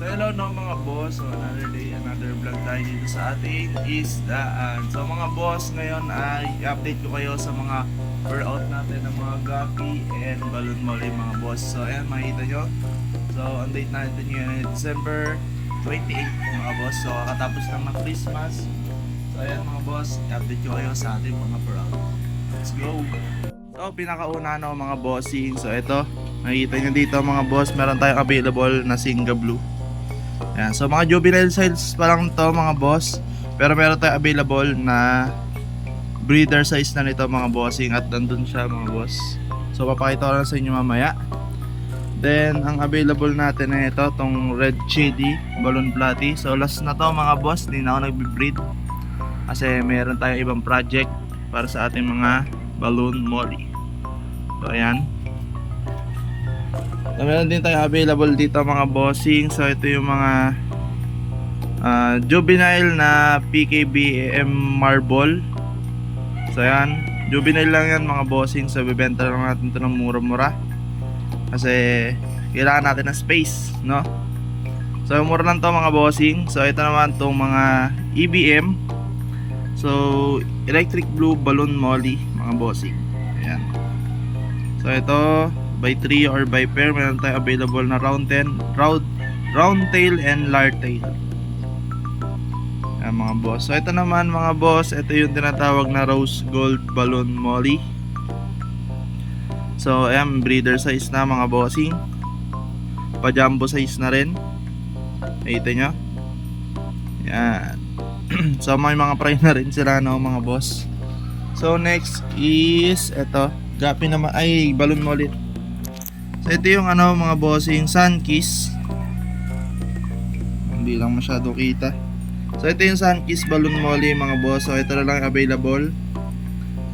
So hello no mga boss, so another day, another vlog tayo dito sa ating isdaan. So mga boss, ngayon ay i-update ko kayo sa mga per out natin ng mga guppy and balloon molly mga boss. So ayan, makikita nyo. So ang date natin ngayon ay December 28 mga boss. So kakatapos lang ng Christmas. So ayan mga boss, i-update ko kayo sa ating mga per out. Let's go! So pinakauna no mga bossing. So ito, makikita nyo dito mga boss, meron tayong available na Singa Blue. Ayan, so mga juvenile size pa lang to mga boss. Pero meron tayong available na breeder size na nito mga bossing. At nandun siya mga boss. So papakita ko lang sa inyo mamaya. Then ang available natin na ito, tong red shady balloon platy. So last na to mga boss, hindi na ako nagbe-breed kasi meron tayong ibang project para sa ating mga balloon molly. So ayan. So, meron din tayo available dito mga bossing. So ito yung mga juvenile na PKBM marble. So ayan, juvenile lang yan mga bossing. So bibenta lang natin ito ng mura-mura kasi kailangan natin ng space, no? So mura lang to mga bossing. So ito naman tong mga EBM. So electric blue balloon molly mga bossing. Ayan. So ito by 3 or by pair, meron tayo available na round tail and lard tail. Ayan mga boss. So ito naman mga boss, ito yung tinatawag na rose gold balloon molly. So ayan, breeder size na mga bossing. Pa jumbo size na rin. Nakita nyo? Ayan. So may mga fry na rin sila no mga boss. So next is ito, gapi naman ay balloon molly. So ito yung ano mga bossing, sun kiss. Hindi lang masyado kita. So ito yung sun kiss balloon molly mga boss. So ito na lang available.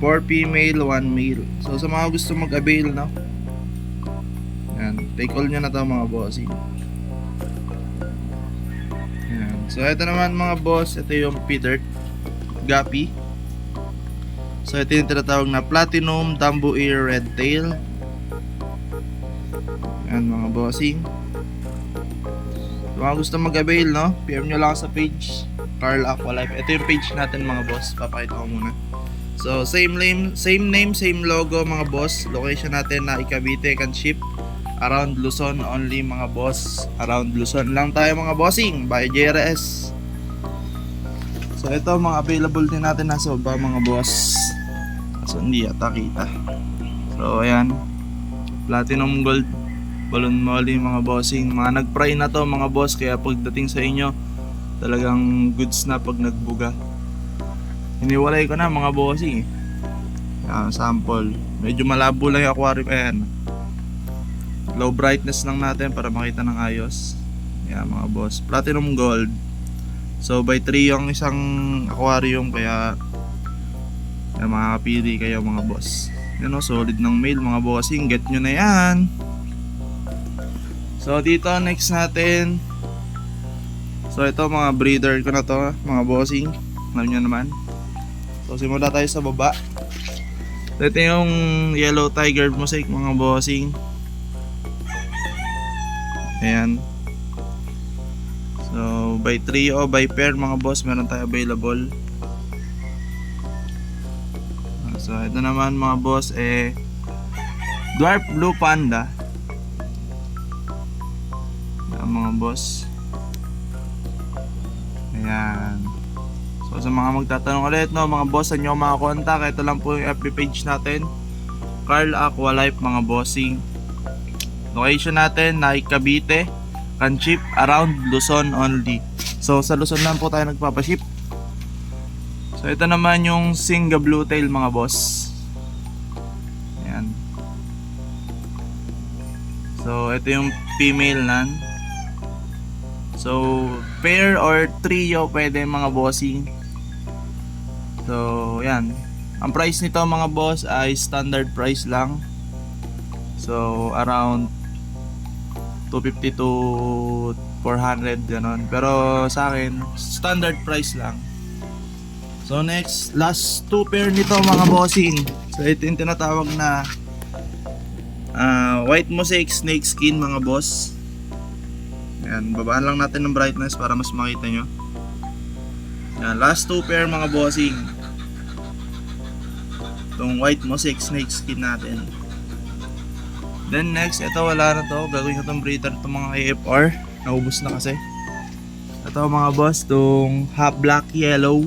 4 female, 1 male. So sa mga gusto mag-avail no, yan, take all nyo na to mga bossing. Yan. So ito naman mga boss, ito yung Peter Guppy. So ito yung tinatawag na platinum Dumbo Ear Red Tail. Yan mga bossing. So, mga gusto mag-avail no, PM nyo lang sa page Carl Aqualife. Ito yung page natin mga boss, papakita ko muna. So same name, same logo mga boss. Location natin na Cavite, can ship around Luzon only mga boss. Around Luzon lang tayo mga bossing by JRS. So ito mga available din natin nasa baba mga boss. So hindi yata kita. So ayan, platinum gold balloon molly mga bossing. Mga nag-fry na to mga boss, kaya pagdating sa inyo talagang goods na pag nagbuga. Hiniwalay ko na mga bossing. Ayan, sample. Medyo malabo lang yung aquarium. Ayan, low brightness lang natin para makita ng ayos. Ayan mga boss, platinum gold. So by 3 yung isang aquarium, kaya ayan, makakapili kayo mga boss. Yan o, solid ng male mga bossing. Get nyo na yan. So dito next natin, so ito mga breeder ko na to mga bossing, alam nyo naman. So simula tayo sa baba. So, ito yung yellow tiger mosaic mga bossing. Ayan. So by 3 o by pair mga boss, meron tayo available. So ito naman mga boss, dwarf blue panda. Mga boss. Ayan. So sa mga magtatanong ulit no mga boss, saan nyo makakontak, ito lang po yung FB page natin, Carl Aqualife mga bossing. Location natin na Cavite, can ship around Luzon only. So sa Luzon lang po tayo nagpapaship. So ito naman yung Singa Blue Tail mga boss. Ayan. So ito yung female nan. So pair or trio pwede mga bossing. So yan, ang price nito mga boss ay standard price lang. So around 250 to 400 ganon. Pero sa akin standard price lang. So next, last 2 pair nito mga bossing. So ito yung tinatawag na white mosaic snake skin mga boss. Yan, babaan lang natin ng brightness para mas makita nyo. Yan, last 2 pair mga bossing. Itong white mosaic snake skin natin. Then next, ito wala na to. Gagawin ko itong breeder itong mga AFR. Naubos na kasi. Ito mga boss, itong half black yellow.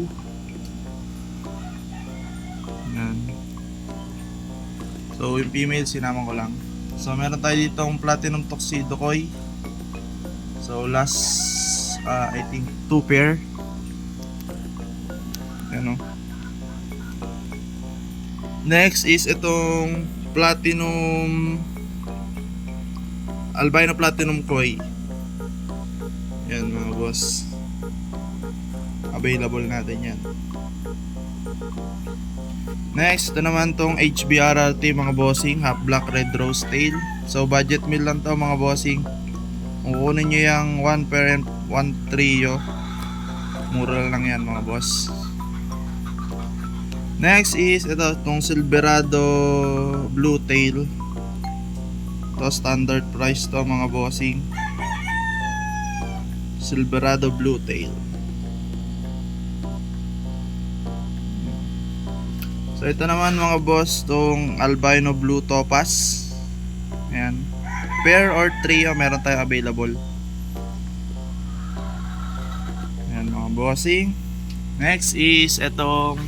Yan. So yung female sinama ko lang. So meron tayo dito ang platinum tuxedo koi. So last I think 2 pair. Yan o. Next is itong platinum albino platinum koi. Yan mga boss. Available natin yan. Next, ito naman tong HBRRT mga bossing, half black red rose tail. So budget meal lang to mga bossing. Kung kukunin nyo yung 1 pair and 1 trio, mura lang yan mga boss. Next is ito tong Silverado blue tail. Ito standard price to mga bossing. Silverado blue tail. So ito naman mga boss, tong albino blue topaz. Ayan. Pair or trio meron tayong available. Ayan mga bossing. Next is itong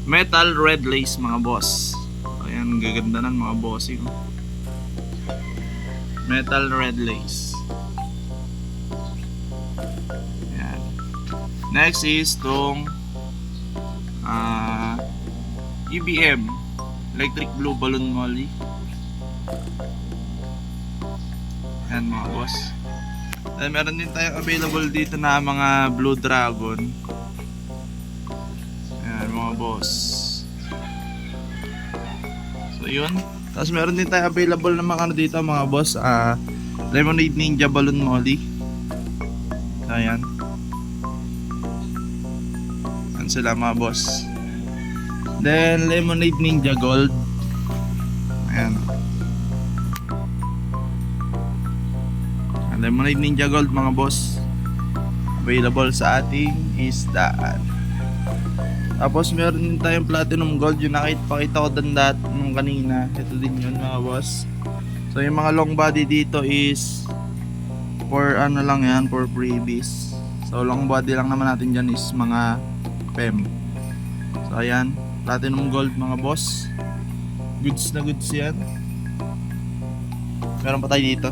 metal red lace mga boss. Ayan, gaganda nan mga bossing. Metal red lace. Ayan. Next is tong EBM electric blue balloon molly. Ayan mga boss. Then meron din tayong available dito na mga blue dragon. Ayan mga boss. So yun. Tapos meron din tayong available na mga ano dito mga boss. Lemonade ninja balloon molly. Ayan. Ayan sila mga boss. Then lemonade ninja gold. Ayan. Lemonade ninja gold mga boss. Available sa ating isdaan. Tapos meron din tayong platinum gold. Yung pakita ko dandat nung kanina. Ito din yun mga boss. So yung mga long body dito is for ano lang yan, for freebies. So long body lang naman natin dyan is mga PEM. So ayan, platinum gold mga boss. Goods na goods yan. Meron pa tayo dito.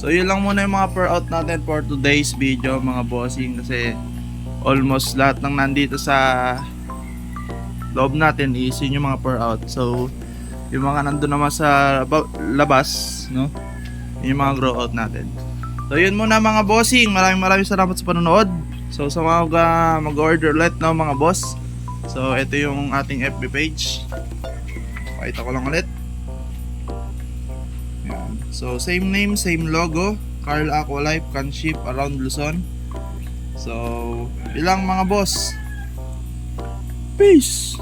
So yun lang muna yung mga per out natin for today's video mga bossing. Kasi almost lahat ng nandito sa loob natin is yun yung mga per out. So yung mga nandun naman sa labas, no, yun yung mga grow out natin. So yun muna mga bossing. Maraming salamat sa panonood. So sa mga mag-order ulit, no, mga boss. So ito yung ating FB page. Pakita ko lang ulit. Yan. So same name, same logo. Carl Aqualife can ship around Luzon. So ilang mga boss. Peace.